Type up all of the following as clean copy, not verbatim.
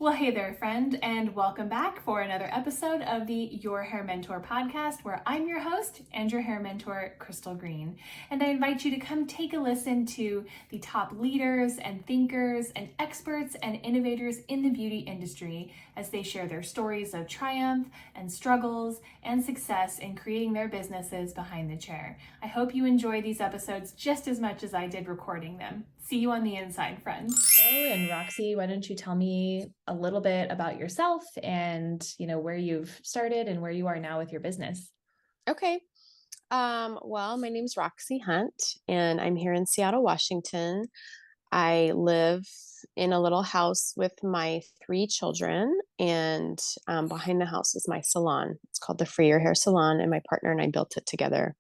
Well, hey there, friend, and welcome back for another episode of the Your.Hair.Mentor podcast, where I'm your host and your hair mentor, Crystal Green. And I invite you to come take a listen to the top leaders and thinkers and experts and innovators in the beauty industry as they share their stories of triumph and struggles and success in creating their businesses behind the chair. I hope you enjoy these episodes just as much as I did recording them. See you on the inside, friends. So, and Roxie, why don't you tell me a little bit about yourself and, where you've started and where you are now with your business? Okay. Well, my name's Roxie Hunt, and I'm here in Seattle, Washington. I live in a little house with my 3 children, and behind the house is my salon. It's called the Free Your Hair Salon, and my partner and I built it together.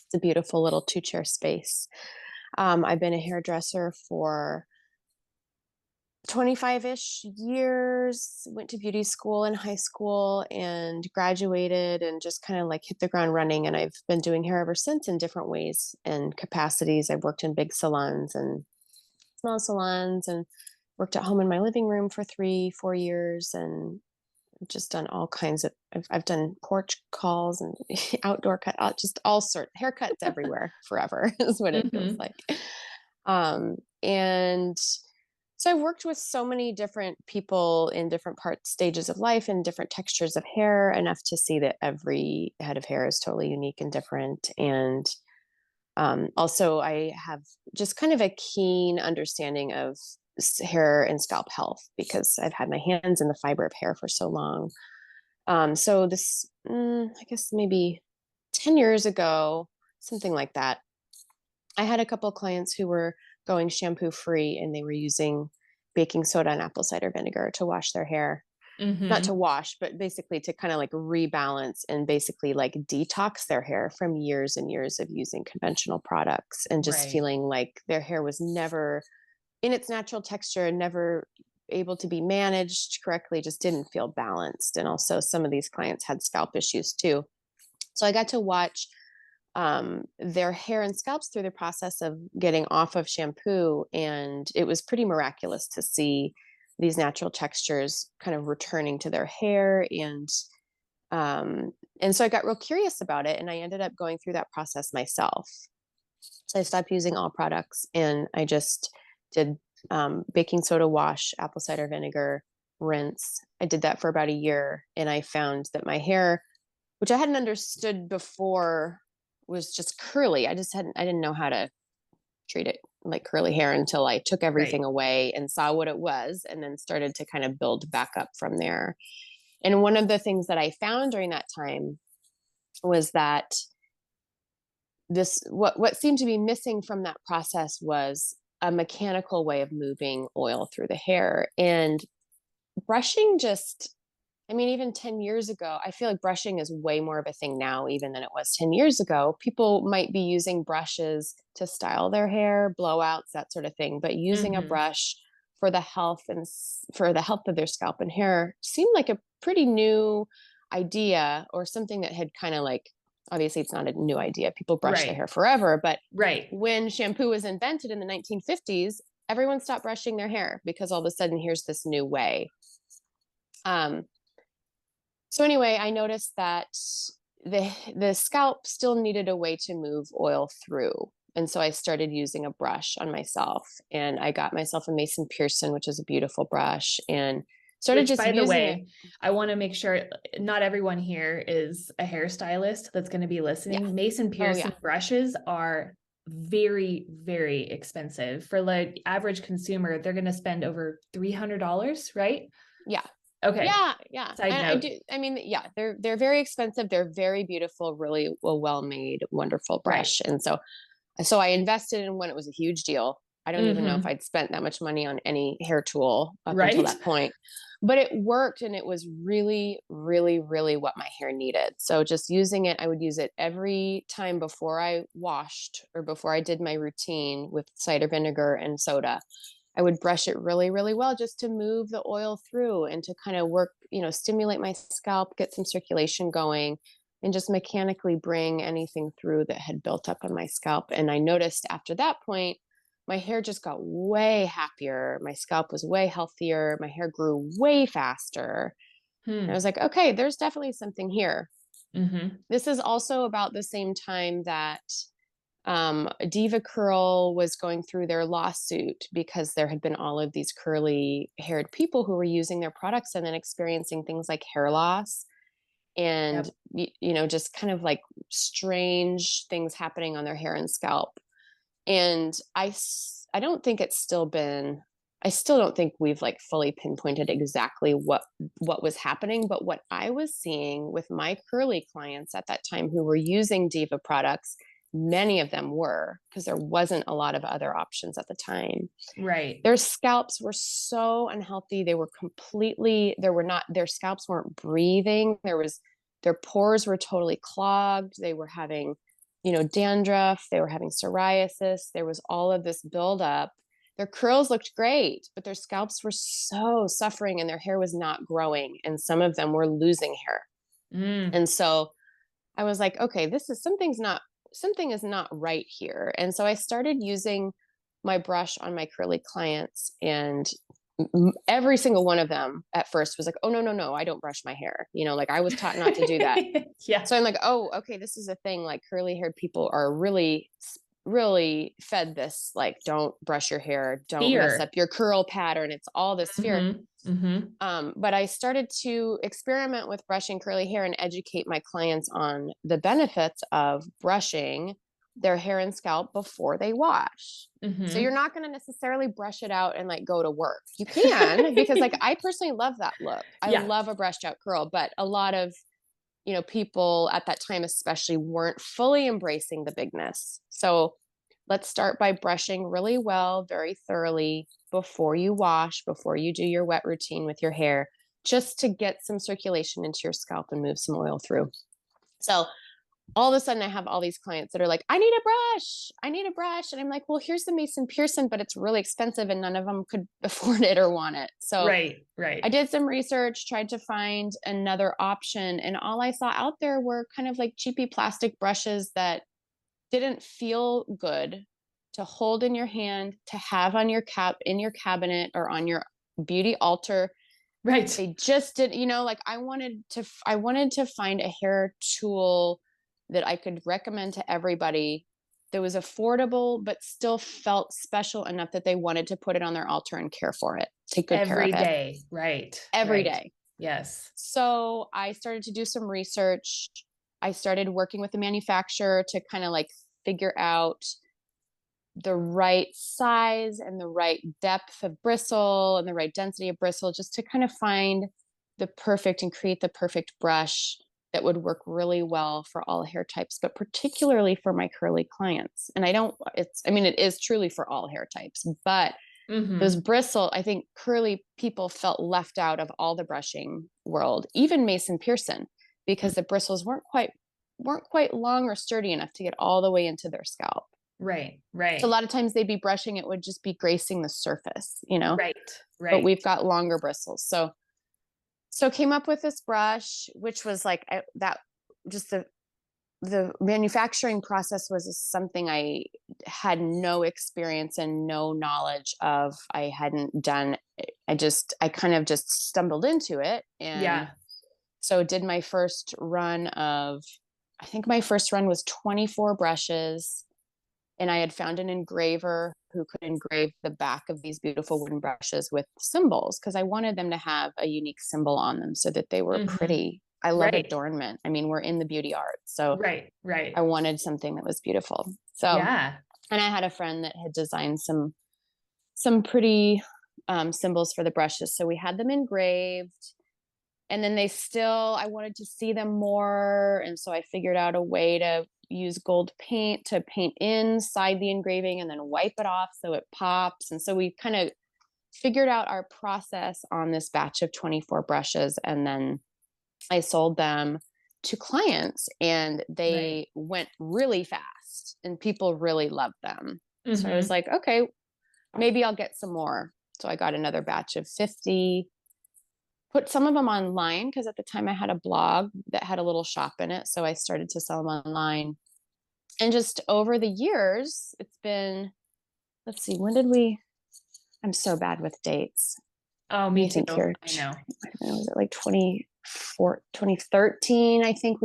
It's a beautiful little 2-chair space. I've been a hairdresser for 25-ish years, went to beauty school in high school and graduated and just kind of like hit the ground running. And I've been doing hair ever since in different ways and capacities. I've worked in big salons and small salons and worked at home in my living room for 3-4 years and just done all kinds of, I've done porch calls and outdoor just all sorts, haircuts everywhere forever is what it feels like. And so I've worked with so many different people in different stages of life and different textures of hair, enough to see that every head of hair is totally unique and different. And also I have just kind of a keen understanding of hair and scalp health because I've had my hands in the fiber of hair for so long. So this, I guess maybe 10 years ago, something like that, I had a couple of clients who were going shampoo free and they were using baking soda and apple cider vinegar to wash their hair. Not to wash, but basically to kind of like rebalance and basically like detox their hair from years and years of using conventional products and just feeling like their hair was never in its natural texture and never able to be managed correctly, just didn't feel balanced. And also some of these clients had scalp issues too. So I got to watch their hair and scalps through the process of getting off of shampoo. And it was pretty miraculous to see these natural textures kind of returning to their hair. And so I got real curious about it and I ended up going through that process myself. So I stopped using all products and I just did baking soda wash, apple cider vinegar, rinse. I did that for about a year and I found that my hair, which I hadn't understood before, was just curly. I didn't know how to treat it like curly hair until I took everything away and saw what it was and then started to kind of build back up from there. And one of the things that I found during that time was that what seemed to be missing from that process was a mechanical way of moving oil through the hair. And brushing even 10 years ago, I feel like brushing is way more of a thing now, even than it was 10 years ago. People might be using brushes to style their hair, blowouts, that sort of thing, but using a brush for the health of their scalp and hair seemed like a pretty new idea, or something that had kind of like, obviously it's not a new idea. People brush their hair forever, but when shampoo was invented in the 1950s, everyone stopped brushing their hair because all of a sudden here's this new way. So anyway, I noticed that the scalp still needed a way to move oil through. And so I started using a brush on myself and I got myself a Mason Pearson, which is a beautiful brush, and started just using it. I want to make sure not everyone here is a hairstylist that's going to be listening. Yeah. Mason Pearson brushes are very, very expensive. For like average consumer, they're going to spend over $300, right? Yeah. Okay. Yeah. Side note. They're very expensive. They're very beautiful, really well-made, wonderful brush. And so I invested in one. It was a huge deal. I don't even know if I'd spent that much money on any hair tool up until that point, but it worked. And it was really, really, really what my hair needed. So just using it, I would use it every time before I washed or before I did my routine with cider vinegar and soda. I would brush it really, really well just to move the oil through and to kind of work, stimulate my scalp, get some circulation going, and just mechanically bring anything through that had built up on my scalp. And I noticed after that point, my hair just got way happier. My scalp was way healthier. My hair grew way faster. And I Hmm. was like, okay, there's definitely something here. Mm-hmm. This is also about the same time that Diva Curl was going through their lawsuit because there had been all of these curly haired people who were using their products and then experiencing things like hair loss and, Yep. just kind of like strange things happening on their hair and scalp. And I don't think it's still been, I still don't think we've like fully pinpointed exactly what was happening. But what I was seeing with my curly clients at that time who were using Diva products, many of them were, because there wasn't a lot of other options at the time. Right. Their scalps were so unhealthy. They were completely, there were not, their scalps weren't breathing. Their pores were totally clogged. They were having, dandruff. They were having psoriasis. There was all of this buildup. Their curls looked great, but their scalps were so suffering and their hair was not growing. And some of them were losing hair. Mm. And so I was like, okay, something is not right here. And so I started using my brush on my curly clients, and every single one of them at first was like, oh, no, no, no, I don't brush my hair. Like I was taught not to do that. Yeah. So I'm like, oh, okay, this is a thing. Like curly haired people are really, really fed this, like, don't brush your hair, don't mess up Fear. your curl pattern. It's all this fear. Mm-hmm. Mm-hmm. But I started to experiment with brushing curly hair and educate my clients on the benefits of brushing their hair and scalp before they wash. So you're Mm-hmm. not going to necessarily brush it out and like go to work. You can, because like I personally love that look. I Yeah. love a brushed out curl, but a lot of, people at that time especially weren't fully embracing the bigness. So let's start by brushing really well, very thoroughly before you wash, before you do your wet routine with your hair, just to get some circulation into your scalp and move some oil through. So all of a sudden I have all these clients that are like, I need a brush. I need a brush. And I'm like, well, here's the Mason Pearson, but it's really expensive and none of them could afford it or want it. So Right. I Right. did some research, tried to find another option, and all I saw out there were kind of like cheapy plastic brushes that didn't feel good to hold in your hand, to have on your in your cabinet or on your beauty altar. Right. They just did, like I wanted to find a hair tool that I could recommend to everybody that was affordable but still felt special enough that they wanted to put it on their altar and care for it, take good care of Every it day. Right. every Right. day. Yes. So I started to do some research. I started working with the manufacturer to kind of like figure out the right size and the right depth of bristle and the right density of bristle, just to kind of find the perfect and create the perfect brush that would work really well for all hair types, but particularly for my curly clients. And it is truly for all hair types, but those Mm-hmm. bristle, I think curly people felt left out of all the brushing world, even Mason Pearson, because the bristles weren't quite long or sturdy enough to get all the way into their scalp. Right. So a Right. lot of times they'd be brushing, it would just be gracing the surface. Right. But Right. we've got longer bristles. So came up with this brush, which was like that just the manufacturing process was something I had no experience and no knowledge of. I hadn't done. I kind of just stumbled into it. And Yeah. so did my first run of, I think my first run was 24 brushes. And I had found an engraver who could engrave the back of these beautiful wooden brushes with symbols, because I wanted them to have a unique symbol on them so that they were Mm-hmm. pretty. I love Right. adornment. I mean, we're in the beauty arts. So Right. I Right. wanted something that was beautiful. So, Yeah. and I had a friend that had designed some pretty symbols for the brushes. So we had them engraved, and then I wanted to see them more. And so I figured out a way to use gold paint to paint inside the engraving and then wipe it off so it pops. And so we kind of figured out our process on this batch of 24 brushes. And then I sold them to clients and Right. they went really fast and people really loved them. So I was Mm-hmm. like, okay, maybe I'll get some more. So I got another batch of 50, put some of them online because at the time I had a blog that had a little shop in it. So I started to sell them online. And just over the years, it's been let's see, I'm so bad with dates. Oh, Let me me think too. here. I know. Was it like 2013? I think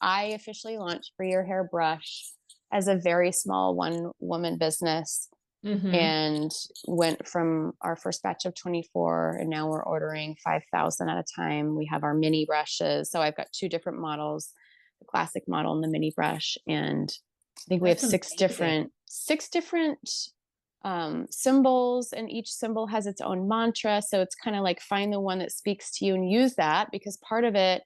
I officially launched For Your Hair Brush as a very small one woman business, Mm-hmm. and went from our first batch of 24, and now we're ordering 5,000 at a time. We have our mini brushes. So I've got two different models, the classic model and the mini brush. And I think we have That's amazing. six different symbols, and each symbol has its own mantra. So it's kind of like find the one that speaks to you and use that, because part of it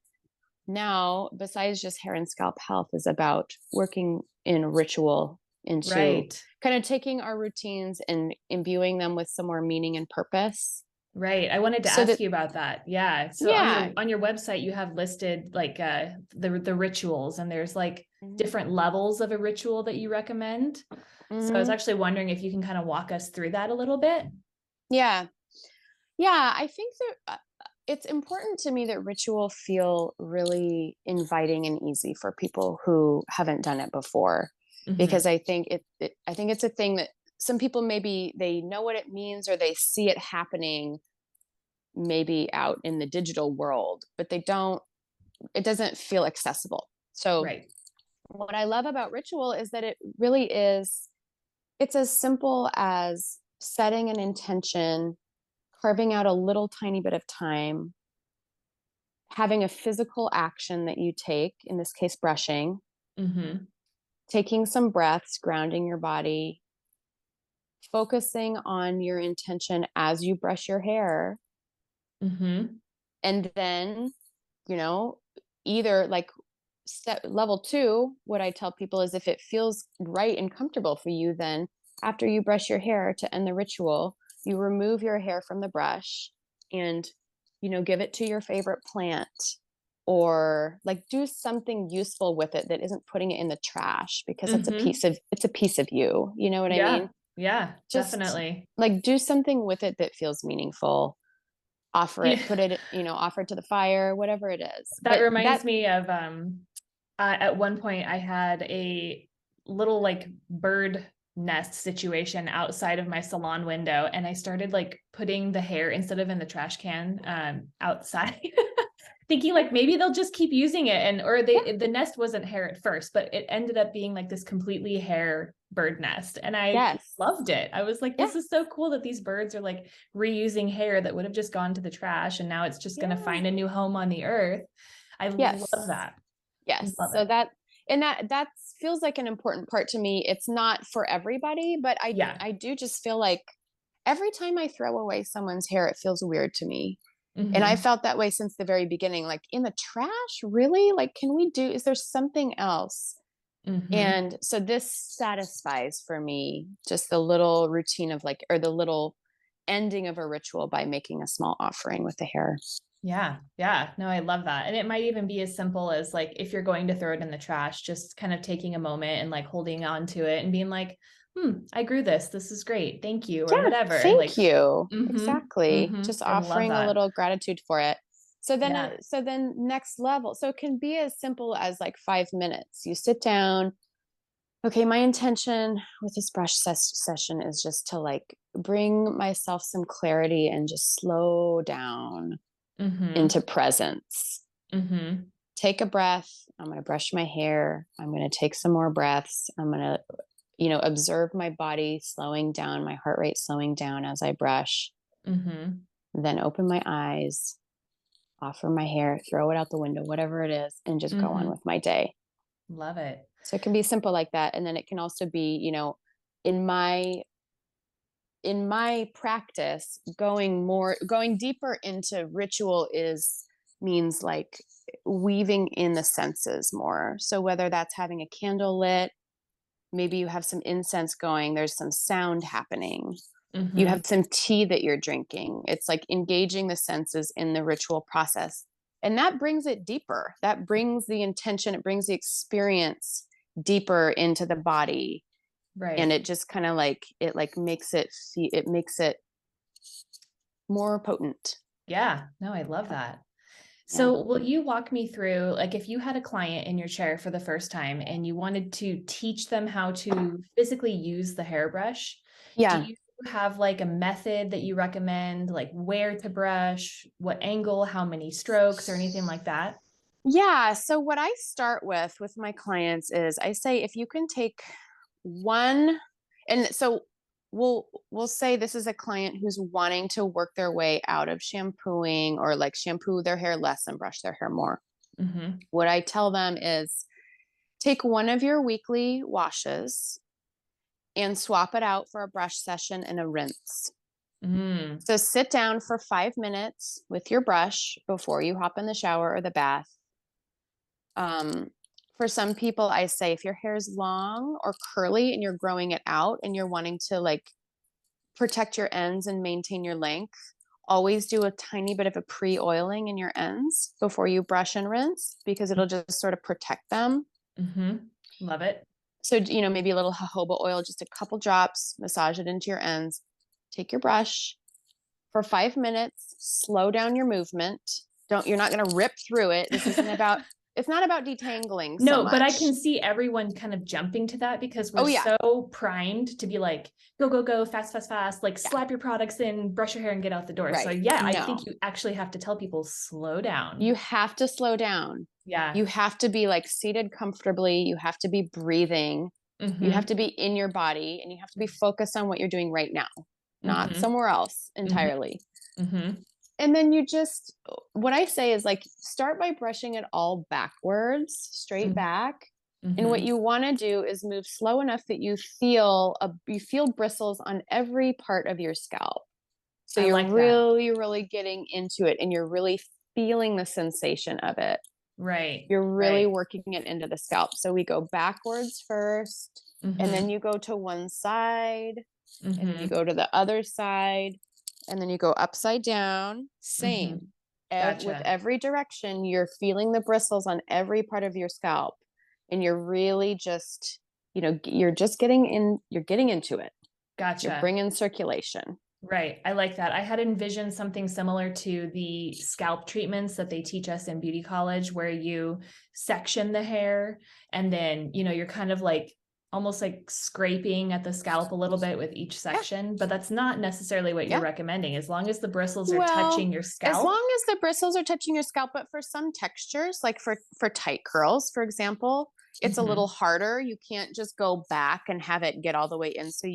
now, besides just hair and scalp health, is about working in ritual into Right. kind of taking our routines and imbuing them with some more meaning and purpose. Right. I wanted to So ask that, you about that. Yeah. So yeah. on your website you have listed like the rituals, and there's like Mhm. different levels of a ritual that you recommend. So I was Mhm. actually wondering if you can kind of walk us through that a little bit. Yeah. Yeah. I think that it's important to me that ritual feel really inviting and easy for people who haven't done it before, Hmm. because I think it's a thing that some people, maybe they know what it means or they see it happening maybe out in the digital world, but it doesn't feel accessible. So Right. what I love about ritual is that it's as simple as setting an intention, carving out a little tiny bit of time, having a physical action that you take, in this case, brushing, Hmm. taking some breaths, grounding your body, focusing on your intention as you brush your hair. Hmm. And then, you know, either like step level two, what I tell people is if it feels right and comfortable for you, then after you brush your hair to end the ritual, you remove your hair from the brush and, give it to your favorite plant, or like do something useful with it that isn't putting it in the trash, because Hmm. it's a piece of you. You know what I Yeah. mean? Yeah, Just definitely. like do something with it that feels meaningful. Yeah. Offer it to the fire, whatever it is. That But reminds that, me of at one point I had a little like bird nest situation outside of my salon window, and I started like putting the hair instead of in the trash can outside. Thinking like maybe they'll just keep using it, and or yeah, the nest wasn't hair at first, but it ended up being like this completely hair bird nest, and I yes, loved it. I was like, yeah, this is so cool that these birds are like reusing hair that would have just gone to the trash, and now it's just going to yeah, find a new home on the earth. I love yes, that. yes. Love So it. that feels like an important part to me. It's not for everybody, but Yeah. I do just feel like every time I throw away someone's hair, it feels weird to me. And I Hmm. felt that way since the very beginning. Like, in the trash, really? Like, is there something else? Hmm. And so this satisfies for me just the little routine of like, or the little ending of a ritual by making a small offering with the hair. Yeah. Yeah. No, I love that. And it might even be as simple as like if you're going to throw it in the trash, just kind of taking a moment and like holding on to it and being like, I grew this. This is great. Thank you, or Yeah, whatever. thank Like, you. Exactly. Just I love offering a that. little gratitude for it. Yeah. So then next level. So it can be as simple as like 5 minutes. You sit down. Okay, my intention with this session is just to like bring myself some clarity and just slow down Hmm. into presence. Hmm. Take a breath. I'm going to brush my hair. I'm going to take some more breaths. I'm going to, observe my body slowing down, my heart rate slowing down as I brush. Hmm. Then open my eyes, offer my hair, throw it out the window, whatever it is, and just go on Hmm. with my day. Love it. So it can be simple like that. And then it can also be, in my practice, going deeper into ritual is means like weaving in the senses more. So whether that's having a candle lit, maybe you have some incense going, there's some sound happening, you Hmm. have some tea that you're drinking. It's like engaging the senses in the ritual process. And that brings it deeper. That brings the intention, it brings the experience deeper into the body. And Right. it just kind of like it makes it more potent. Yeah. No, I love that. Yeah. So, will you walk me through, like, if you had a client in your chair for the first time and you wanted to teach them how to physically use the hairbrush, do Yeah. you have like a method that you recommend, like where to brush, what angle, how many strokes, or anything like that? Yeah. So what I start with my clients is I say if you can take one, and so we'll say this is a client who's wanting to work their way out of shampooing, or like shampoo their hair less and brush their hair more. Mm-hmm. What I tell them is take one of your weekly washes and swap it out for a brush session and a rinse. Mm. So sit down for 5 minutes with your brush before you hop in the shower or the bath. Um, for some people, I say if your hair is long or curly and you're growing it out and you're wanting to like protect your ends and maintain your length, always do a tiny bit of a pre-oiling in your ends before you brush and rinse, because it'll just sort of protect them. Mm-hmm. Love it. So, maybe a little jojoba oil, just a couple drops, massage it into your ends. Take your brush for 5 minutes, slow down your movement. You're not going to rip through it. It's not about detangling so No, but I much. can see everyone kind of jumping to that because we're Oh, yeah. so primed to be like, go, go, go, fast, fast, fast, like Yeah. slap your products in, brush your hair, and get out the door. So, Right. yeah, I think No, you actually have to tell people slow down. you have to slow down. Yeah. You have to be like seated comfortably. You have to be breathing. You have Mm-hmm. to be in your body, and you have to be focused on what you're doing right now, not Mm-hmm. somewhere else Mm-hmm. entirely. Mm-hmm. And then what I say is like, start by brushing it all backwards, straight back. And what Mm-hmm. you want to do is move slow enough that you feel bristles on every part of your scalp. So I you're like that. really, really getting into it, and you're really feeling the sensation of it. Right. You're really Right. working it into the scalp. So we go backwards first, and then Mm-hmm. you go to one side, and then you Mm-hmm. go to the other side, and then you go upside down. Mm-hmm. Same. With Gotcha. every direction, you're feeling the bristles on every part of your scalp, and you're really just, you're just you're getting into it. You're Gotcha. bringing circulation. Right. I like that. I had envisioned something similar to the scalp treatments that they teach us in beauty college, where you section the hair and then, you're kind of like almost like scraping at the scalp a little bit with each Yeah. section, but that's not necessarily what you're Yeah. recommending. As long as the bristles are Well, touching your as scalp. long as the bristles are touching your scalp, but for some textures, like for tight curls, for example, it's a little Mm-hmm. harder. You can't just go back and have it get all the way in. So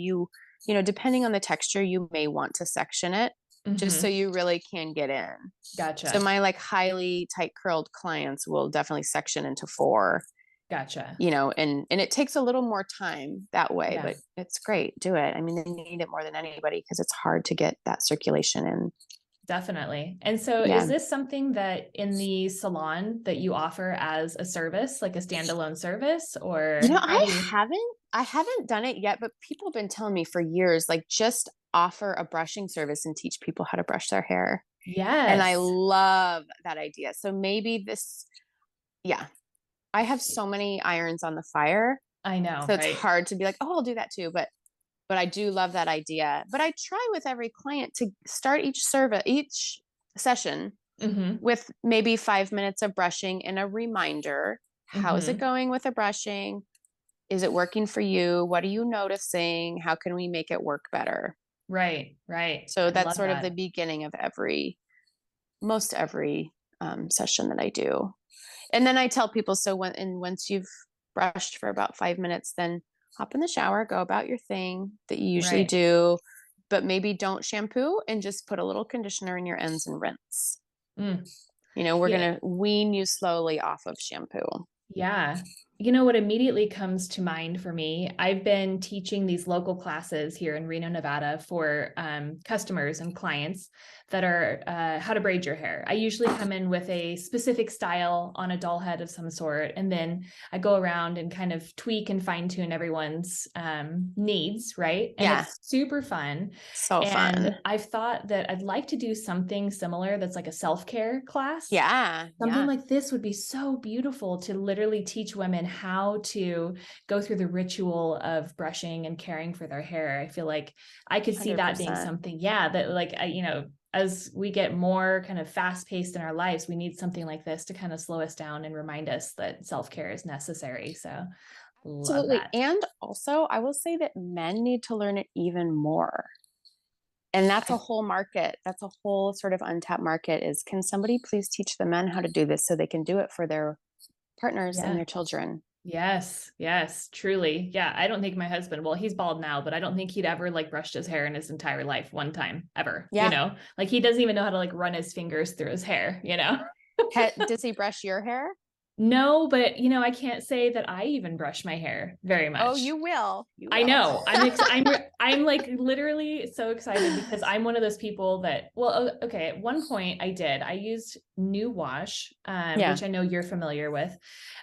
depending on the texture, you may want to section it just so Mm-hmm. you really can get in. So Gotcha. my like highly tight curled clients will definitely section into four, Gotcha. and it takes a little more time that way, Yeah. but it's great. Do it. I mean, they need it more than anybody because it's hard to get that circulation in. Definitely. And so is Yeah. this something that in the salon that you offer as a service, like a standalone service, or how I do you? haven't done it yet, but people have been telling me for years, like, just offer a brushing service and teach people how to brush their hair. And I Yes, love that idea. So maybe yeah, I have so many irons on the fire. I know, So it's right? hard to be like, oh, I'll do that too. But I do love that idea. But I try with every client to start each session Mm-hmm. with maybe 5 minutes of brushing and a reminder. How's it Mm-hmm. going with the brushing? Is it working for you? What are you noticing? How can we make it work better? Right, right. So I that's love sort of the that. beginning of most every session that I do. And then I tell people, so once you've brushed for about 5 minutes, then hop in the shower, go about your thing that you usually Right. do, but maybe don't shampoo and just put a little conditioner in your ends and rinse. Mm. We're Yeah. going to wean you slowly off of shampoo. Yeah. You know what immediately comes to mind for me? I've been teaching these local classes here in Reno, Nevada for customers and clients that are how to braid your hair. I usually come in with a specific style on a doll head of some sort, and then I go around and kind of tweak and fine tune everyone's needs, right? And Yeah, it's super fun. so And fun. I've thought that I'd like to do something similar that's like a self-care class. Yeah, Something yeah, like this would be so beautiful to literally teach women how to go through the ritual of brushing and caring for their hair. I feel like I could see that being 100%. something, yeah, that like, as we get more kind of fast paced in our lives, we need something like this to kind of slow us down and remind us that self-care is necessary. So love Absolutely. that. And also, I will say that men need to learn it even more. And that's a I- whole market. That's a whole sort of untapped market is, can somebody please teach the men how to do this so they can do it for their partners and yeah. their children? Yes, yes, truly. Yeah, I don't think my husband, well, he's bald now, but I don't think he'd ever like brushed his hair in his entire life one time ever, Yeah. Like he doesn't even know how to like run his fingers through his hair. Does he brush your hair? No, but I can't say that I even brush my hair very Oh, much. you will. You I will. know. I'm like literally so excited because I'm one of those people that, well, okay, at one point I did. I used New Wash, Yeah. which I know you're familiar with.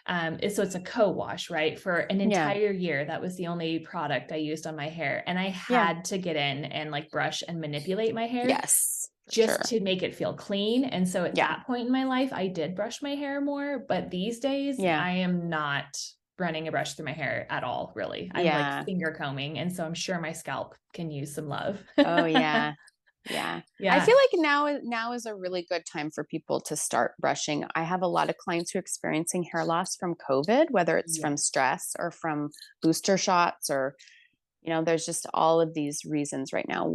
So it's a co-wash, right? For an Yeah. entire year, that was the only product I used on my hair, and I Yeah. had to get in and like brush and manipulate my hair Yes, for just sure. to make it feel clean. And so at Yeah. that point in my life, I did brush my hair more, but these days Yeah. I am not running a brush through my hair at all, really. I'm like Yeah. finger combing. And so I'm sure my scalp can use some love. Oh, yeah. Yeah. I Yeah. feel like now is a really good time for people to start brushing. I have a lot of clients who are experiencing hair loss from COVID, whether it's Yeah. from stress or from booster shots, or there's just all of these reasons right now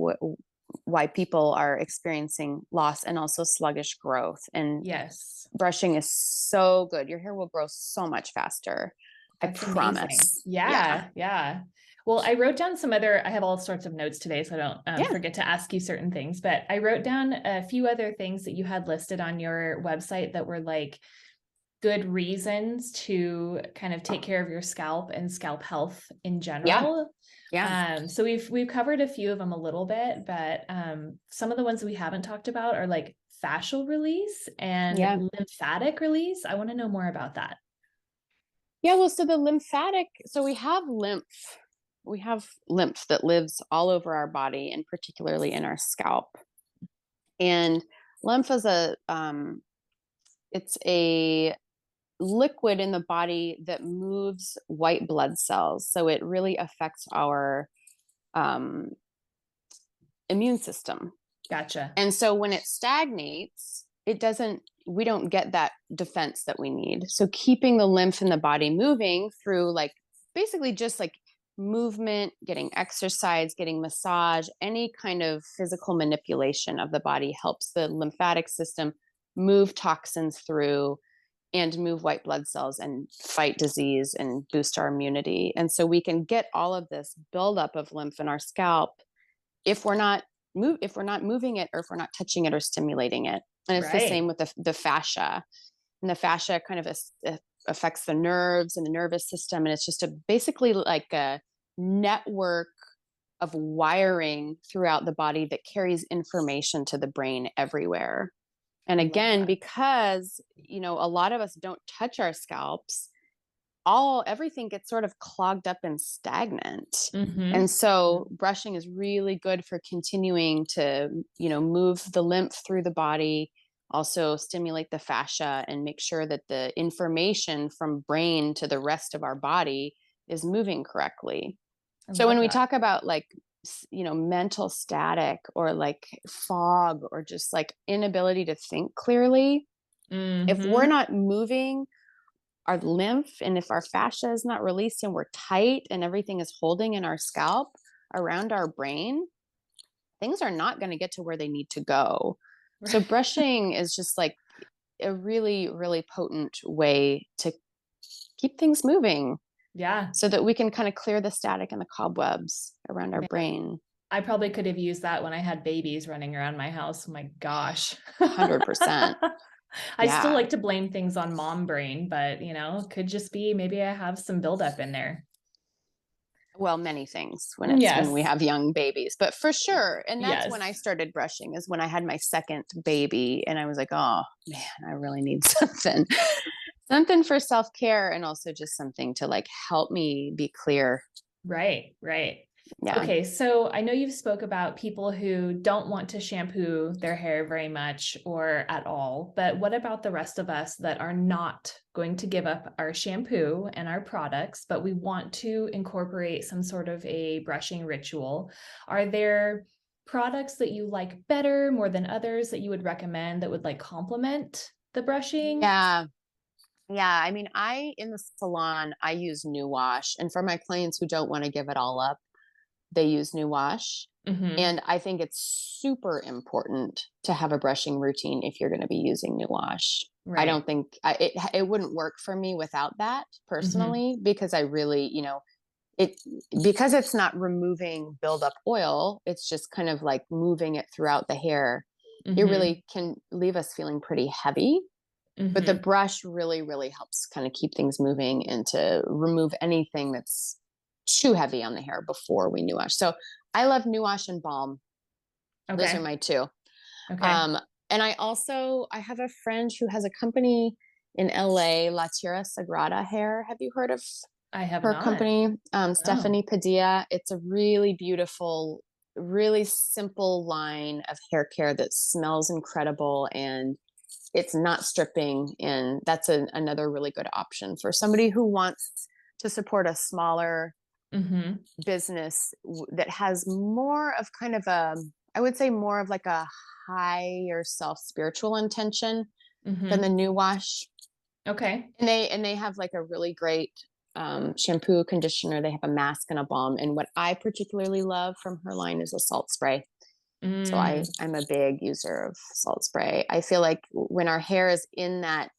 why people are experiencing loss and also sluggish growth. And Yes. brushing is so good. Your hair will grow so much faster. I That's amazing. promise. Yeah. Yeah. Yeah. Well, I wrote down I have all sorts of notes today, so I don't Yeah. forget to ask you certain things, but I wrote down a few other things that you had listed on your website that were like good reasons to kind of take care of your scalp and scalp health in Yeah. general. Yeah. So we've covered a few of them a little bit, but some of the ones we haven't talked about are like fascial release and Yeah. lymphatic release. I want to know more about that. Yeah. Well, so the lymphatic, so we have lymph that lives all over our body and particularly in our scalp. And lymph is it's a liquid in the body that moves white blood cells. So it really affects our um, immune system. Gotcha. And so when it stagnates, we don't get that defense that we need. So keeping the lymph in the body moving through like basically just like movement, getting exercise, getting massage, any kind of physical manipulation of the body helps the lymphatic system move toxins through and move white blood cells and fight disease and boost our immunity. And so we can get all of this buildup of lymph in our scalp if we're not if we're not moving it or if we're not touching it or stimulating it. And it's the same Right. with the fascia. And the fascia kind of affects the nerves and the nervous system. And it's just basically like a network of wiring throughout the body that carries information to the brain everywhere. And Love again, that. because, a lot of us don't touch our scalps, everything gets sort of clogged up and stagnant. And Mm-hmm. so brushing is really good for continuing to, move the lymph through the body, also stimulate the fascia and make sure that the information from brain to the rest of our body is moving correctly. I So when love we that. talk about like, mental static or like fog or just like inability to think clearly, if we're Mm-hmm. not moving our lymph and if our fascia is not released and we're tight and everything is holding in our scalp around our brain, things are not going to get to where they need to go. So brushing is just like a really, really potent way to keep things moving Yeah. so that we can kind of clear the static and the cobwebs around our Man, brain. I probably could have used that when I had babies running around my house. Oh my gosh. 100%. I still Yeah. like to blame things on mom brain, but could just be maybe I have some buildup in there. Well, many things when we Yes. have young babies, but for sure. And that's when I Yes. started brushing, is when I had my second baby and I was like, oh man, I really need something for self-care and also just something to like help me be clear. Right, right. Yeah. Okay, so I know you've spoke about people who don't want to shampoo their hair very much or at all, but what about the rest of us that are not going to give up our shampoo and our products, but we want to incorporate some sort of a brushing ritual? Are there products that you like better more than others that you would recommend that would like complement the brushing? Yeah. Yeah. I mean, in the salon, I use New Wash. And for my clients who don't want to give it all up, they use New Wash. Mm-hmm. And I think it's super important to have a brushing routine if you're going to be using New Wash. I Right. don't think it wouldn't work for me without that Mm-hmm. personally, because I really, it, because it's not removing buildup oil, it's just kind of like moving it throughout the hair. It Mm-hmm. really can leave us feeling pretty heavy, but the Mm-hmm. brush really, really helps kind of keep things moving and to remove anything that's too heavy on the hair before we New Wash. So I love New Wash and Balm. Those are Okay. my two. Okay. Um, and I have a friend who has a company in LA, La Tierra Sagrada Hair. Have you heard of I have her not. company? Oh. Stephanie Padilla. It's a really beautiful, really simple line of hair care that smells incredible, and it's not stripping. And that's another really good option for somebody who wants to support a smaller Mm-hmm. business that has more of kind of I would say more of like a higher self spiritual intention than the Mm-hmm. New Wash. Okay. And they have like a really great shampoo, conditioner. They have a mask and a balm. And what I particularly love from her line is a salt spray. So Mm. I'm a big user of salt spray. I feel like when our hair is in that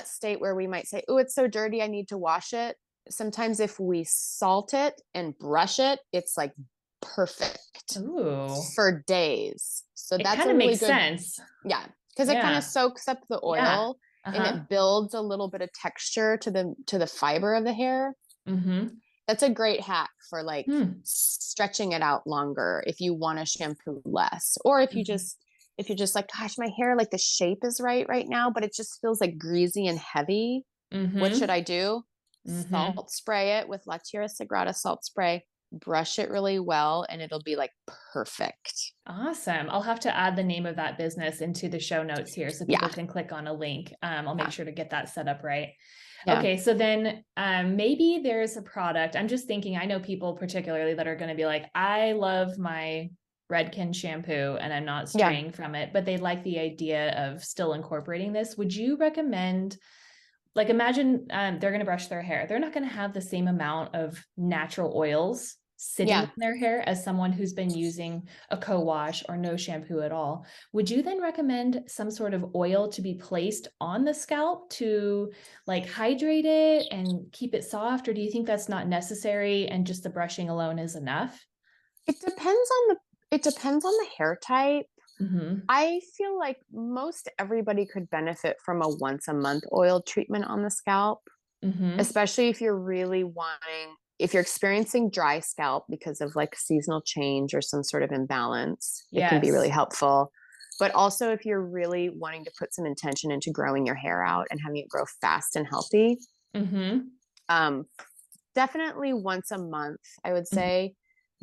state where we might say, "Oh, it's so dirty, I need to wash it." Sometimes if we salt it and brush it, it's like perfect Ooh. for days. So It that's kind a of really makes good, sense. yeah, because it kind of Yeah. soaks up the Yeah. oil and Uh-huh. it builds a little bit of texture to the fiber of the hair. Mm-hmm. That's a great hack for like Hmm. stretching it out longer if you want to shampoo less, or if you Mm-hmm. just if you're just like, gosh, my hair, like the shape is right now, but it just feels like greasy and heavy. What should Mm-hmm. I do? Mm-hmm. Salt spray it with La Tierra Sagrada salt spray, brush it really well, and it'll be like perfect. Awesome. I'll have to add the name of that business into the show notes here so people Yeah. can click on a link. I'll make Yeah. sure to get that set up right. Yeah. Okay, so then maybe there's a product. I'm just thinking, I know people particularly that are going to be like, I love my Redken shampoo and I'm not Yeah. straying from it, but they like the idea of still incorporating this. Would you recommend, like, imagine they're going to brush their hair. They're not going to have the same amount of natural oils sitting in Yeah. their hair as someone who's been using a co-wash or no shampoo at all. Would you then recommend some sort of oil to be placed on the scalp to like hydrate it and keep it soft? Or do you think that's not necessary and just the brushing alone is enough? It depends on the hair type. Mm-hmm. I feel like most everybody could benefit from a once a month oil treatment on the scalp, Mm-hmm. especially if you're experiencing dry scalp because of like seasonal change or some sort of imbalance, it can be really Yes. helpful. But also, if you're really wanting to put some intention into growing your hair out and having it grow fast and healthy, Mm-hmm. um, definitely once a month, I would say,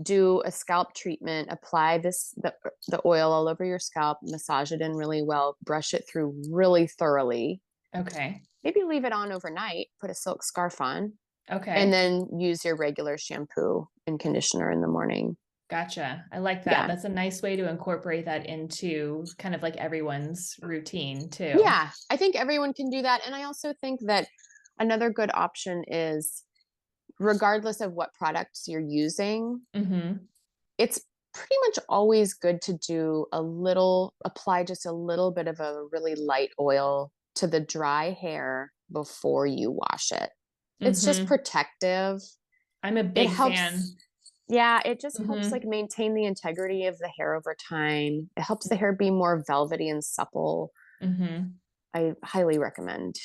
do a scalp treatment, apply the oil all over your scalp, massage it in really well, brush it through really thoroughly. Okay. Maybe leave it on overnight, put a silk scarf on, and Okay. then use your regular shampoo and conditioner in the morning. Gotcha. I like that. Yeah. That's a nice way to incorporate that into kind of like everyone's routine too. Yeah. I think everyone can do that. And I also think that another good option is, regardless of what products you're using, Mm-hmm. it's pretty much always good to apply just a little bit of a really light oil to the dry hair before you wash it. It's just Mm-hmm. protective. I'm a It big helps. fan. Yeah, it just helps like Mm-hmm. maintain the integrity of the hair over time. It helps the hair be more velvety and supple. Mm-hmm. I highly recommend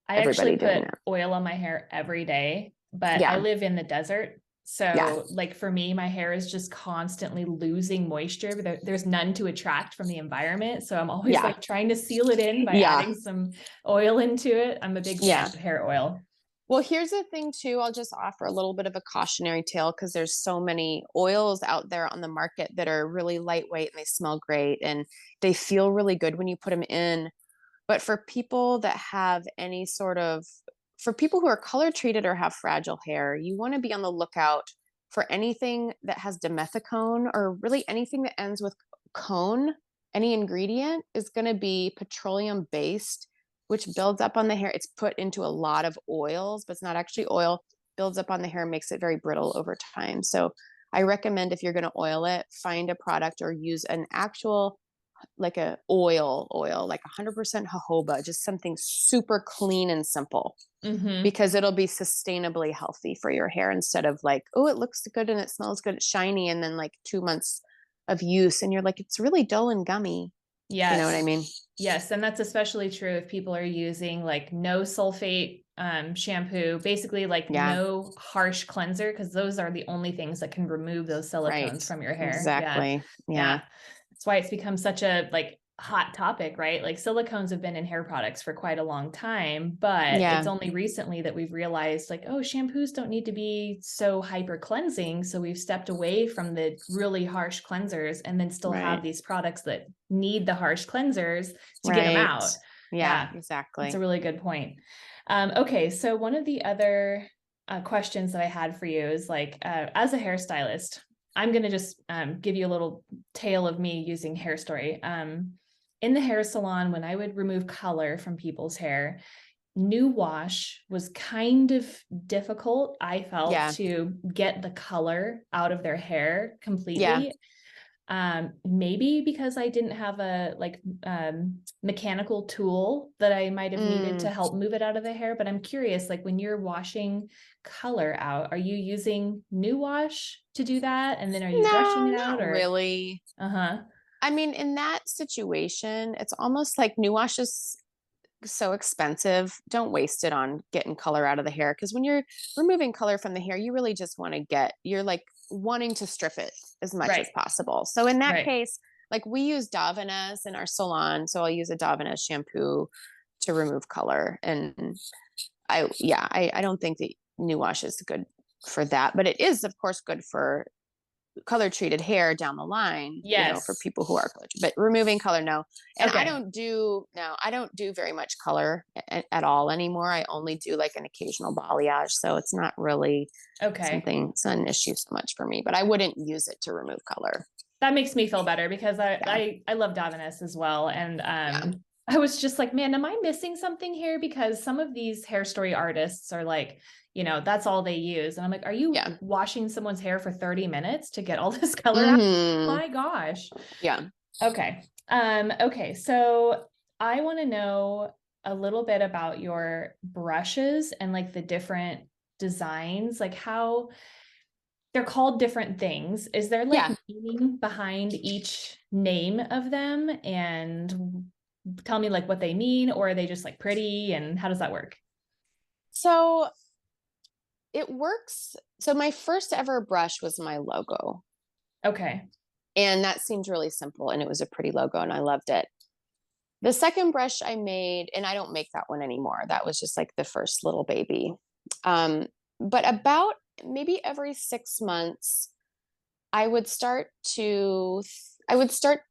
I actually everybody doing put that. oil on my hair every day, but I Yeah. live in the desert. Yeah. So, like for me, my hair is just constantly losing moisture. But there's none to attract from the environment. So, I'm always Yeah. like trying to seal it in by Yeah. adding some oil into it. I'm a big fan Yeah. of hair oil. Well, here's the thing too. I'll just offer a little bit of a cautionary tale because there's so many oils out there on the market that are really lightweight and they smell great and they feel really good when you put them in. But for people who are color treated or have fragile hair, you want to be on the lookout for anything that has dimethicone or really anything that ends with cone, any ingredient is going to be petroleum based, which builds up on the hair. It's put into a lot of oils, but it's not actually oil, builds up on the hair, makes it very brittle over time. So I recommend if you're going to oil it, find a product or use an actual like a oil, like 100% jojoba, just something super clean and simple Mm-hmm. because it'll be sustainably healthy for your hair instead of like, oh, it looks good and it smells good, it's shiny. And then like 2 months of use and you're like, it's really dull and gummy. You know what I Yes. mean? Yes. And that's especially true if people are using like no sulfate shampoo, basically like Yeah. no harsh cleanser, because those are the only things that can remove those Right. silicones from your hair. Yeah. Exactly. Yeah. Yeah. That's why it's become such a like hot topic, right? Like silicones have been in hair products for quite a long time, but it's Yeah. only recently that we've realized like, oh, shampoos don't need to be so hyper cleansing. So we've stepped away from the really harsh cleansers and then still have Right. these products that need the harsh cleansers to get them Right. out. Yeah, Yeah, that's a exactly. really good point. Okay, so one of the other questions that I had for you is like, as a hairstylist, I'm going to just give you a little tale of me using hair story. In the hair salon, when I would remove color from people's hair, new wash was kind of difficult, I felt, Yeah. to get the color out of their hair Yeah. completely. Maybe because I didn't have a like mechanical tool that I might have needed to Mm, help move it out of the hair. But I'm curious, like when you're washing color out, are you using new wash to do that? And then are you brushing no, it not out or really. uh-huh. I mean, in that situation, it's almost like new wash is so expensive. Don't waste it on getting color out of the hair because when you're removing color from the hair, you really just want to you're like wanting to strip it as much as Right. possible. So in that Right. case, like we use Davines in our salon, so I'll use a Davines shampoo to remove color. And I don't think that new wash is good for that, but it is of course good for color treated hair down the line, for Yes. people who are color, but removing color, no. And Okay. I don't do very much color at all anymore. I only do like an occasional balayage. So it's not really Okay. it's not an issue so much for me, but I wouldn't use it to remove color. That makes me feel better because I Yeah. I, I love Davines as well. And Yeah. I was just like, man, am I missing something here? Because some of these hair story artists are like, that's all they use. And I'm like, are you Yeah. washing someone's hair for 30 minutes to get all this color out? Hmm. My gosh. Yeah. Okay. Okay. So I want to know a little bit about your brushes and like the different designs, like how they're called different things. Is there like Yeah. meaning behind each name of them? And tell me like what they mean, or are they just like pretty? And how does that work? So it works. So my first ever brush was my logo. Okay. And that seemed really simple and it was a pretty logo and I loved it. The second brush I made, and I don't make that one anymore. That was just like the first little baby. Um, but about maybe every 6 months, I would start to I would start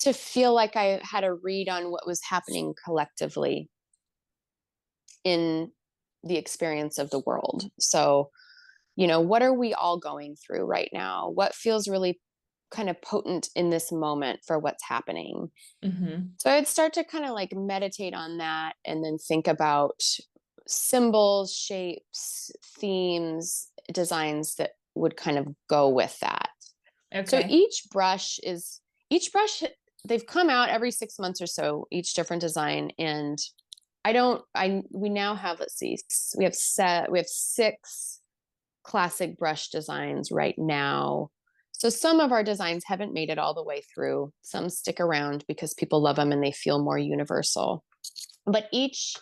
to feel like I had a read on what was happening collectively in the experience of the world. So, what are we all going through right now? What feels really kind of potent in this moment for what's happening? Mm-hmm. So I'd start to kind of like meditate on that and then think about symbols, shapes, themes, designs that would kind of go with that. So Okay. each brush, they've come out every 6 months or so, each different design. And we now have, let's see, we have six classic brush designs right now. So some of our designs haven't made it all the way through. Some stick around because people love them and they feel more universal. But each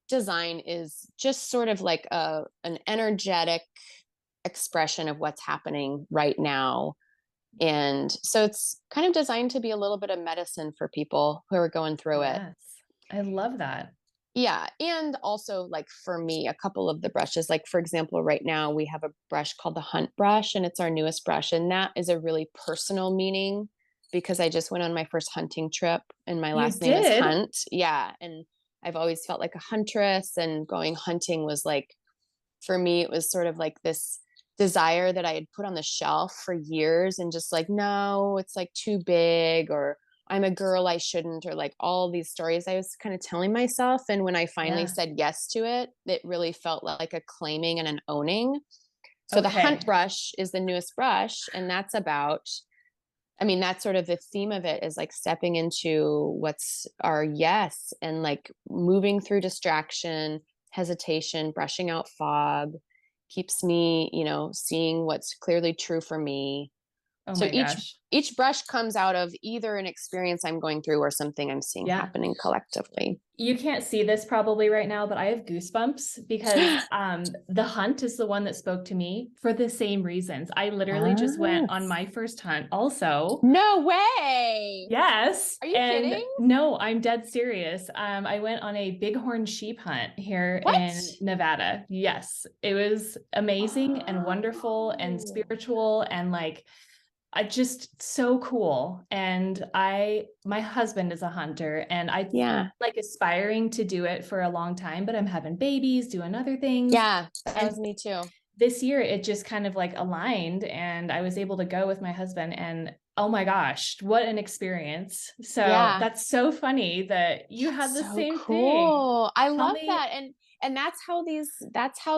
design is just sort of like an energetic expression of what's happening right now. And so it's kind of designed to be a little bit of medicine for people who are going through it. Yes. I love that. Yeah. And also, like for me, a couple of the brushes, like for example, right now we have a brush called the Hunt brush, and it's our newest brush. And that is a really personal meaning because I just went on my first hunting trip and my You last name is did? Hunt. Yeah. And I've always felt like a huntress, and going hunting was like, for me, it was sort of like this desire that I had put on the shelf for years and just like, no, it's like too big, or I'm a girl, I shouldn't, or like all these stories I was kind of telling myself. And when I finally Yeah. said yes to it, it really felt like a claiming and an owning. So the Okay. Hunt brush is the newest brush. And that's about, I mean, that's sort of the theme of it, is like stepping into what's our yes, and like moving through distraction, hesitation, brushing out fog, keeps me, seeing what's clearly true for me. Oh So my each gosh. each brush comes out of either an experience I'm going through or something I'm seeing Yeah. happening collectively. You can't see this probably right now, but I have goosebumps because the hunt is the one that spoke to me for the same reasons. I literally just went Ah, on my first hunt also. no way. Yes. Are you And kidding? no, I'm dead serious. I went on a bighorn sheep hunt here What? in Nevada. Yes. It was amazing and wonderful and Oh, spiritual and like I just so cool. And my husband is a hunter and I yeah. like aspiring to do it for a long time, but I'm having babies, doing other things. Yeah, that And was me too. this year it just kind of like aligned and I was able to go with my husband and oh my gosh, what an experience. So Yeah. that's so funny that you had That's the so same thing. cool. I Tell love me, that. And that's how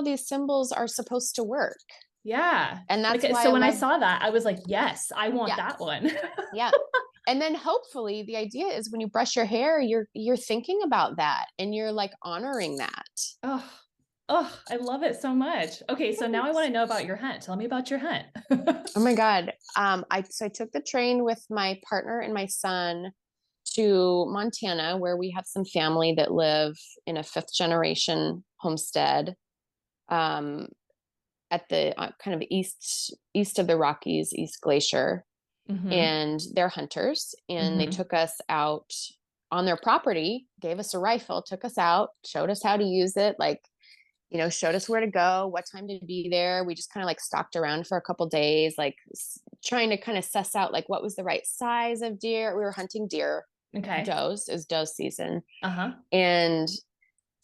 these symbols are supposed to work. yeah. And Like that's why so I when I love, saw that, I was like, yes, I want yeah. that one. Yeah. And then hopefully the idea is when you brush your hair, you're thinking about that and you're like honoring that. Oh, oh, I love it so much. Okay, so now I want Thanks. to know about your hunt. Tell me about your hunt. Oh my God. I took the train with my partner and my son to Montana, where we have some family that live in a fifth generation homestead. Um, at the kind of east of the Rockies, East Glacier, Mm-hmm. and they're hunters. And they Mm-hmm. took us out on their property, gave us a rifle, took us out, showed us how to use it, like showed us where to go, what time to be there. We just kind of like stalked around for a couple days, like trying to kind of suss out like what was the right size of deer. We were hunting deer, Okay. does, is doe season. Uh-huh. And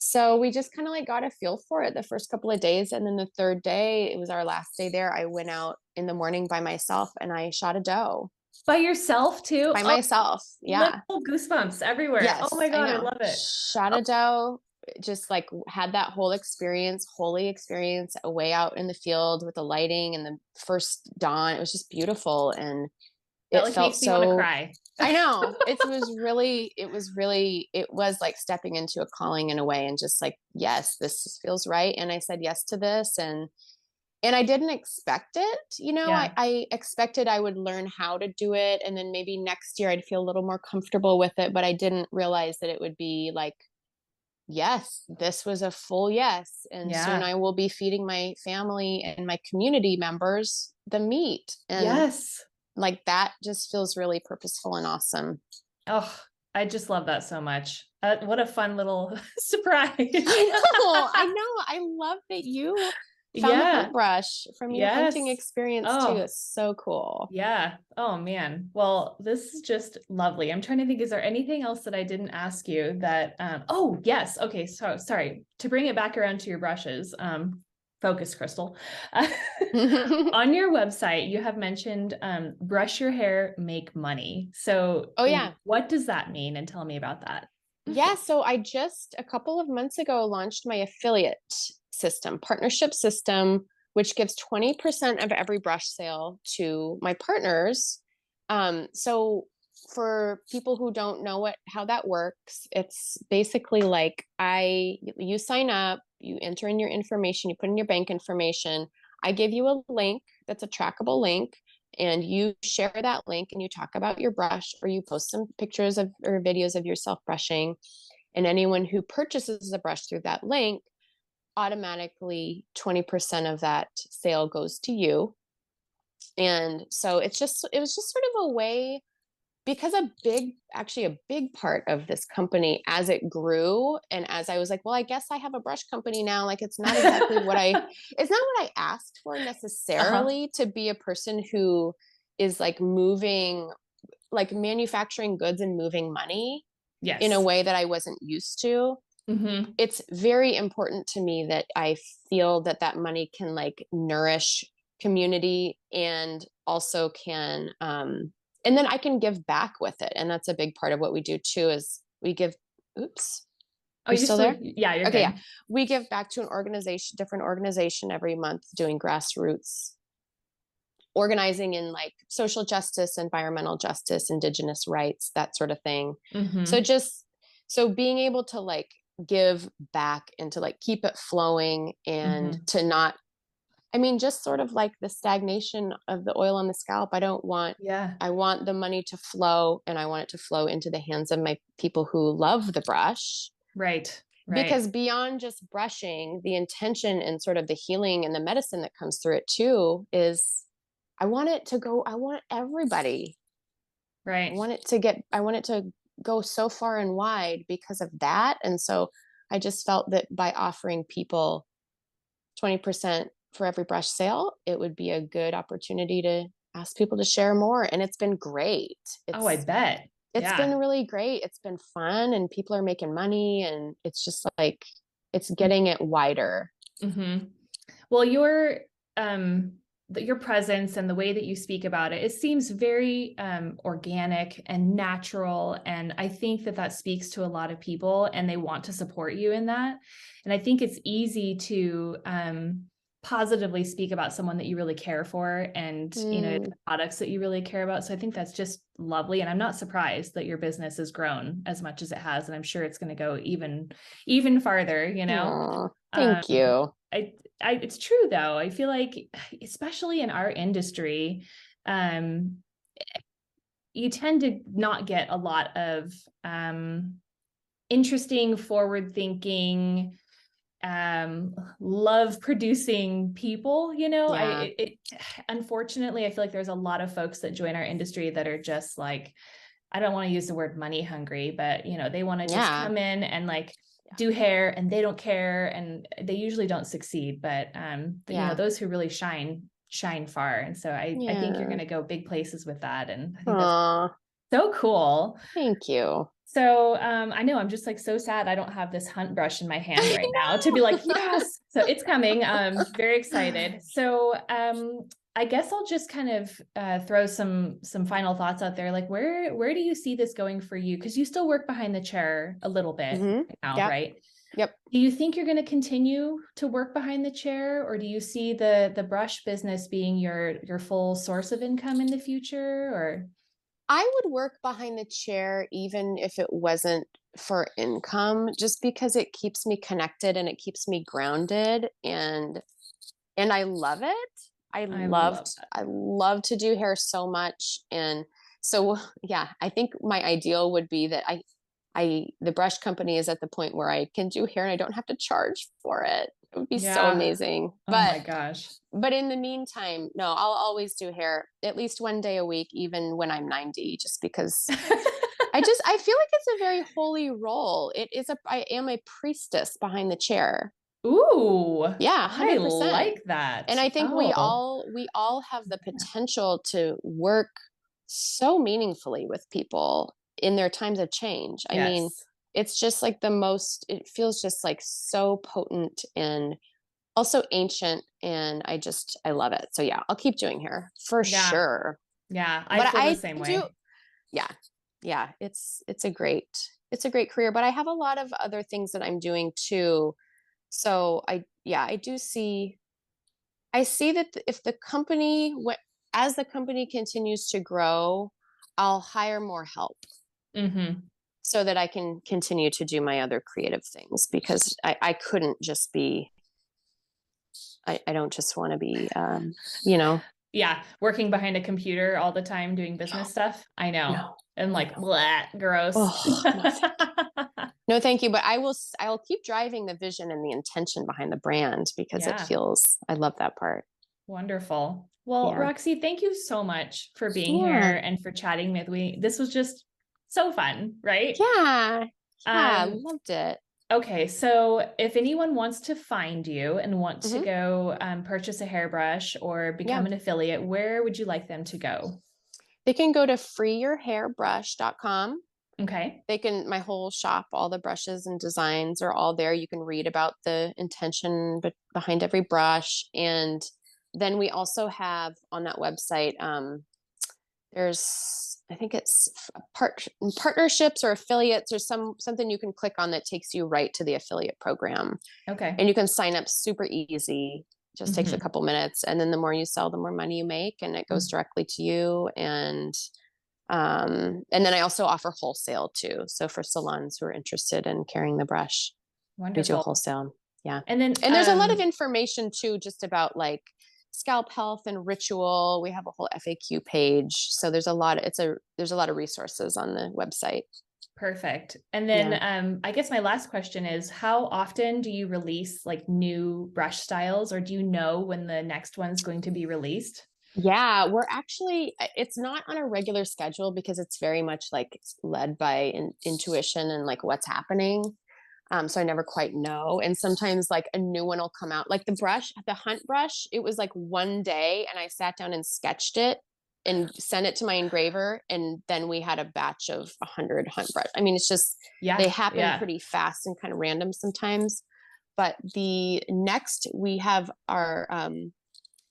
so we just kind of like got a feel for it the first couple of days. And then the third day, it was our last day there. I went out in the morning by myself and I shot a doe By yourself too? by Oh, myself. little Yeah. goosebumps everywhere. Oh Yes, my I God, I know. love it. Shot Oh, a doe, just like had that whole experience, holy experience, away out in the field with the lighting and the first dawn. It was just beautiful. And that it like felt makes me want to so, cry. I know. It was like stepping into a calling in a way, and just like, yes, this feels right. And I said yes to this. And I didn't expect it. Yeah. I expected I would learn how to do it. And then maybe next year I'd feel a little more comfortable with it. But I didn't realize that it would be like, yes, this was a full yes. And soon Yeah. I will be feeding my family and my community members the meat. And Yes. like that just feels really purposeful and awesome. Oh, I just love that so much. What a fun little surprise. I love that you found the Yeah. hunt brush from your hunting Yes. experience too. Oh, It's so cool. yeah. Oh man. Well, this is just lovely. I'm trying to think, is there anything else that I didn't ask you that oh yes. Okay. So sorry. To bring it back around to your brushes, focus crystal. On your website, you have mentioned brush your hair, make money. So Oh yeah. what does that mean? And tell me about that. Yeah, so I just a couple of months ago launched my affiliate system, partnership system, which gives 20% of every brush sale to my partners. So for people who don't know how that works, it's basically like you sign up, you enter in your information, you put in your bank information. I give you a link that's a trackable link, and you share that link and you talk about your brush, or you post some pictures of or videos of yourself brushing, and anyone who purchases a brush through that link, automatically 20% of that sale goes to you. And so it was just sort of a way, because actually a big part of this company as it grew, and as I was like, well, I guess I have a brush company now, like it's not exactly it's not what I asked for Uh-huh. necessarily, to be a person who is like manufacturing goods and moving money in a Yes. way that I wasn't used to. Mm-hmm. It's very important to me that I feel that money can like nourish community, and also can, and then I can give back with it. And that's a big part of what we do too, is we give, oops, Oh, you you're still still, there? yeah, you're Okay. Yeah. good. We give back to an organization, different organization every month, doing grassroots organizing in like social justice, environmental justice, indigenous rights, that sort of thing. So Mm-hmm. just, so being able to like give back and to like keep it flowing and Mm-hmm. to not, I mean, just sort of like the stagnation of the oil on the scalp. Yeah. I want the money to flow, and I want it to flow into the hands of my people who love the brush. Right. Because Right. beyond just brushing, the intention and sort of the healing and the medicine that comes through it too is I want it to go, I want everybody. Right. I want it to go so far and wide because of that. And so I just felt that by offering people 20% for every brush sale, it would be a good opportunity to ask people to share more. And it's been great. Oh, I bet. It's been Yeah. really great. It's been fun, and people are making money, and it's just like it's getting it wider. Mm-hmm. Well, um your presence and the way that you speak about it, it seems very organic and natural. And I think that that speaks to a lot of people, and they want to support you in that. And I think it's easy to positively speak about someone that you really care for, and Mm, the products that you really care about. So I think that's just lovely. And I'm not surprised that your business has grown as much as it has. And I'm sure it's going to go even farther, aw, Um, thank you. it's true though. I feel like, especially in our industry, um, you tend to not get a lot of interesting, forward thinking, love producing people. Yeah, Unfortunately, I feel like there's a lot of folks that join our industry that are just like, I don't want to use the word money hungry, but they want to just yeah, come in and like yeah, do hair, and they don't care, and they usually don't succeed. But yeah, those who really shine far. And so I think you're yeah. going to go big places with that. And I think that's Aw, so cool. thank you. So I know I'm just like so sad I don't have this Hunt brush in my hand I right now to be like, know. yes. So it's coming. Very excited. So I guess I'll just kind of throw some final thoughts out there. Like, where do you see this going for you? Because you still work behind the chair a little bit Hmm. right now, Yep. right? Yep. Do you think you're going to continue to work behind the chair, or do you see the brush business being your full source of income in the future? Or I would work behind the chair even if it wasn't for income, just because it keeps me connected and it keeps me grounded, and I love it. I love that. I love to do hair so much. And so yeah, I think my ideal would be that the brush company is at the point where I can do hair and I don't have to charge for it. It would be so Yeah. amazing. Oh my gosh. But in the meantime, no, I'll always do hair at least one day a week, even when I'm 90, just because I feel like it's a very holy role. I am a priestess behind the chair. Ooh, Yeah, I 100%. like And that. I think Oh, we all have the potential to work so meaningfully with people in their times of change. I mean, yes. it's just like it feels just like so potent and also ancient, and I love it. So yeah, I'll keep doing hair for Yeah. sure. Yeah. I But feel the I same do, way. yeah, yeah, it's a great career, but I have a lot of other things that I'm doing too. So I do see, I see that if the company, as the company continues to grow, I'll hire more help Mm-hmm. so that I can continue to do my other creative things, because I couldn't just be, I don't just want to be, you know, Yeah. Working behind a computer all the time doing business stuff. I know. no, And no, like, no. blah, gross. Oh, no, thank you. No, thank you. But I will keep driving the vision and the intention behind the brand, because Yeah. I love that part. Wonderful. Well, Yeah. Roxie, thank you so much for being Yeah. here and for chatting with me. This was just so fun, right? Yeah. Yeah. Um, Loved it. Okay, so if anyone wants to find you and want to Hmm. go purchase a hairbrush or become Yeah. an affiliate, where would you like them to go? They can go to freeyourhairbrush.com. Okay. My whole shop, all the brushes and designs are all there. You can read about the intention behind every brush. And then we also have on that website, there's, I think it's partnerships or affiliates or something you can click on that takes you right to the affiliate program. Okay. And you can sign up super easy. Just takes a Mm-hmm. couple minutes. And then the more you sell, the more money you make, and it goes directly to you. And then I also offer wholesale too. So for salons who are interested in carrying the brush, we do Wonderful. wholesale. Yeah. And then, And there's a lot of information too, just about like scalp health and ritual. We have a whole FAQ page. So there's a lot of resources on the website. perfect. And then, Yeah. I guess my last question is, how often do you release like new brush styles, or do you know when the next one's going to be released? Yeah, it's not on a regular schedule because it's very much like led by intuition and like what's happening. So I never quite know. And sometimes like a new one will come out. Like the Hunt brush, it was like one day and I sat down and sketched it and sent it to my engraver. And then we had a batch of 100 Hunt brush. I mean, it's just, they Yeah. happen Yeah. pretty fast and kind of random sometimes. But the next we have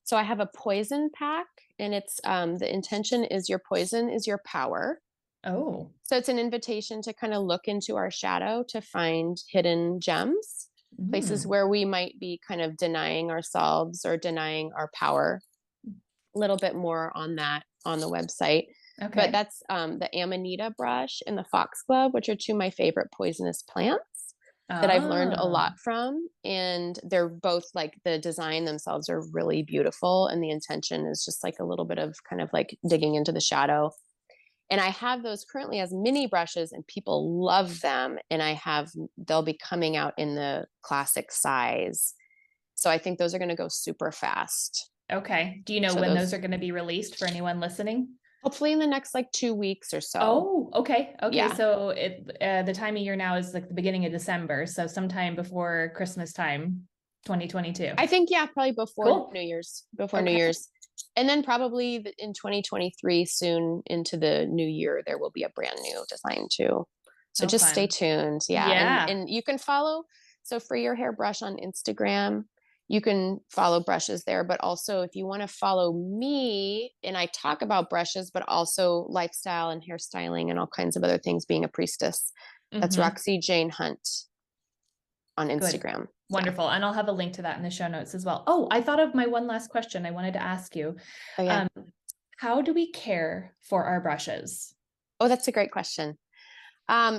so I have a poison pack, and it's the intention is your poison is your power. Oh. So it's an invitation to kind of look into our shadow to find hidden gems, places Mm. where we might be kind of denying ourselves or denying our power. A little bit more on that on the website. But Okay. that's the Amanita brush and the foxglove, which are two of my favorite poisonous plants that I've learned a Oh. lot from. And they're both like the design themselves are really beautiful. And the intention is just like a little bit of kind of like digging into the shadow. And I have those currently as mini brushes and people love them. And they'll be coming out in the classic size. So I think those are going to go super fast. Okay. Do you know So when those those are going to be released for anyone listening? hopefully in the next like 2 weeks or so. Oh, okay. Okay. Yeah. So the time of year now is like the beginning of December. So sometime before Christmas time, 2022. I think, yeah, probably before Cool. New Year's, before New Okay. Year's. And then probably in 2023, soon into the new year, there will be a brand new design too. So Oh, just stay fun. tuned. Yeah. Yeah. And you can follow. So for Your Hair Brush on Instagram, you can follow brushes there. But also if you want to follow me, and I talk about brushes, but also lifestyle and hairstyling and all kinds of other things, being a priestess, that's Mm-hmm. Roxie Jane Hunt on Good. Instagram. Yeah. Wonderful. And I'll have a link to that in the show notes as well. Oh, I thought of my one last question I wanted to ask you. Oh, yeah. Um, how do we care for our brushes? Oh, that's a great question.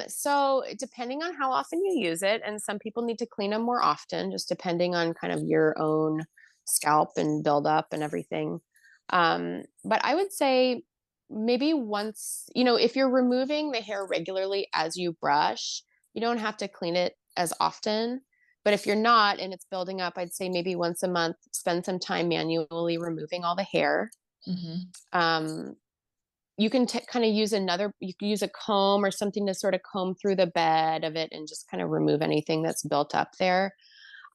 So depending on how often you use it, and some people need to clean them more often, just depending on kind of your own scalp and buildup and everything. But I would say maybe once, if you're removing the hair regularly as you brush, you don't have to clean it as often. But if you're not and it's building up, I'd say maybe once a month, spend some time manually removing all the hair. Mm-hmm. Um, you can kind of you can use a comb or something to sort of comb through the bed of it and just kind of remove anything that's built up there.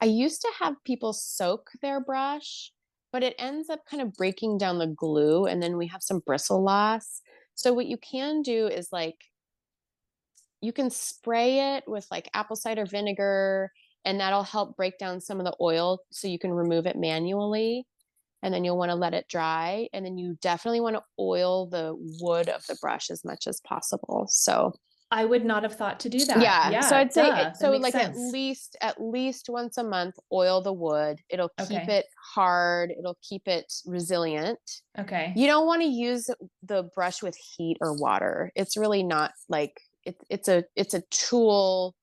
I used to have people soak their brush, but it ends up kind of breaking down the glue and then we have some bristle loss. So what you can do is like you can spray it with like apple cider vinegar, and that'll help break down some of the oil so you can remove it manually. And then you'll want to let it dry. And then you definitely want to oil the wood of the brush as much as possible. So I would not have thought to do that. yeah, so Yeah, I'd say duh. That so makes like sense. at least once a month, oil the wood. It'll keep Okay. it hard. It'll keep it resilient. Okay. You don't want to use the brush with heat or water. It's really not like it's a tool,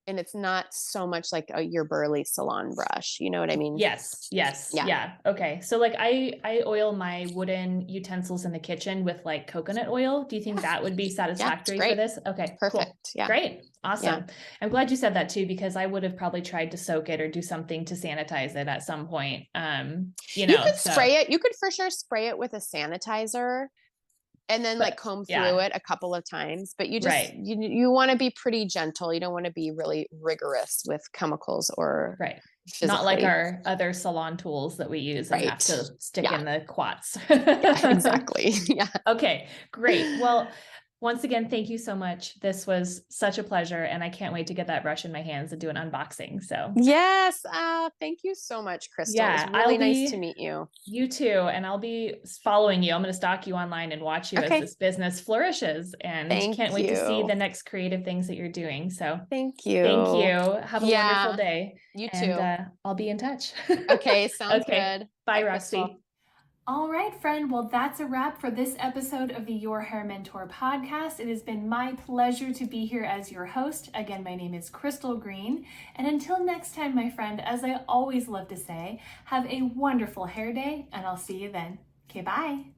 and it's not so much like your burly salon brush. You know what I mean? Yes. Yes. Yeah. Yeah. Okay. So like I oil my wooden utensils in the kitchen with like coconut oil. Do you think Yeah. that would be Yeah. It's satisfactory for great. this? Okay, cool. Perfect. Yeah. Great. Yeah. Awesome. I'm glad you said that too, because I would have probably tried to soak it or do something to sanitize it at some point. You could So spray it. You could for sure spray it with a sanitizer and then like but comb through yeah, it a couple of times. But right. you want to be pretty gentle. You don't want to be really rigorous with chemicals or Right. Not like physically. our other salon tools that we use and have Right. to stick Yeah. in the quats. Yeah, exactly. Yeah. Okay, great. Well, Once again, thank you so much. This was such a pleasure, and I can't wait to get that brush in my hands and do an unboxing. So Yes. Thank you so much, Crystal. It was yeah, I'll really nice to be meet you. you too, and I'll be following you. I'm going to stalk you online and watch you as Okay. this business flourishes, and can't Thank wait to see you. the next creative things that you're doing. So Thank thank you. you. Have a wonderful Yeah, day, you and too. I'll be in touch. Okay, sounds Okay. good. Bye, Bye, Roxy. Crystal. All right, friend. Well, that's a wrap for this episode of the Your Hair Mentor podcast. It has been my pleasure to be here as your host. Again, my name is Crystal Green. And until next time, my friend, as I always love to say, have a wonderful hair day, and I'll see you then. Okay, bye.